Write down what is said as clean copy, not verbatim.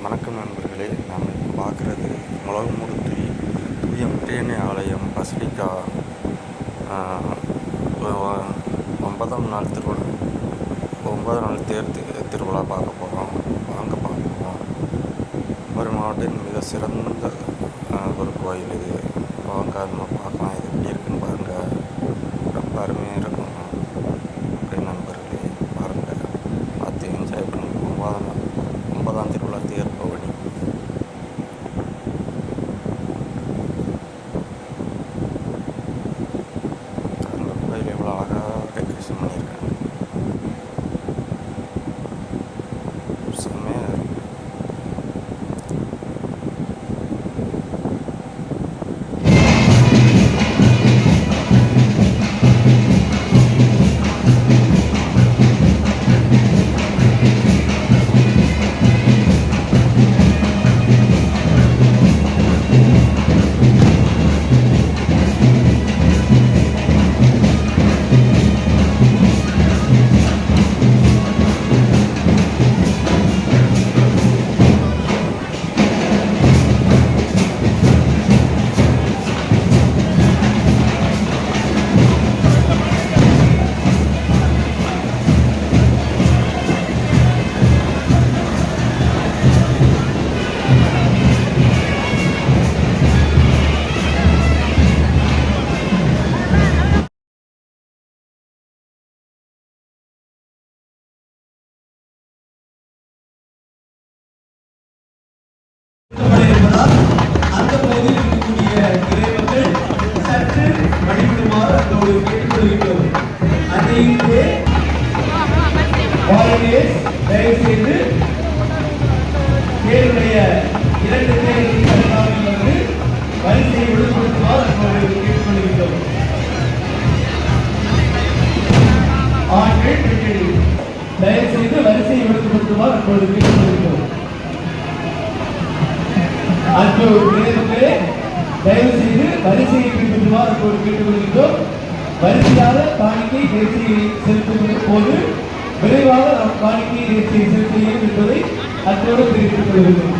வணக்கம் நண்பர்களே, நாம் இப்போ பார்க்குறது முளகுமுடுத்தி தூய மிரேனி ஆலயம் பசிலிக்கா 9ஆம் நாள் தேர் திருவிழா பார்க்க போகிறோம். வாங்க பார்ப்போம். ஒரு மாவட்டத்தின் மிக சிறந்த ஒரு கோயில் இது. வாங்க நம்ம பார்க்கலாம். இது எப்படி இருக்குன்னு பாருங்கள். ரொம்ப அருமையாக இருக்கும். நண்பர்களே பாருங்கள், பார்த்து என்ஜாய் பண்ணுங்கள். 9ஆம் திருவிழா தேர் பவனி. அந்த கோயில் எவ்வளோ அழகாக டெக்கரேஷன் பண்ணியிருக்காங்க. செம்மையாக இருக்கு. அந்த பகுதியில் இருக்கக்கூடிய இறைவர்கள் சற்று வழிபடுமாறு அதோடு கேட்டுக்கொள்கிறோம். அதையிட்டு தயவு செய்து தேருடைய 2 தேர்தலின் அருகாமையில் வந்து வரிசையை ஒழுங்குபடுத்துமாறு அதோடு கேட்டுக்கொள்கிறோம். ஆண்கள் பெண்கள் தயவு செய்து வரிசையை ஒழுங்குபடுத்துமாறு அதோடு கேட்டுக்கொள்கிறோம். நேரத்திலே தயவு செய்து வரிசையை பின்பற்றுமாறு அப்போது கேட்டுக்கொள்கிறோம். வரிசையாக காணிக்கை தேசியை செலுத்தும் போது விரைவாக நாம் காணிக்கை தேசியை செலுத்துகிறோம் என்பதை அத்தோடு தெரிவித்துக் கொள்கிறோம்.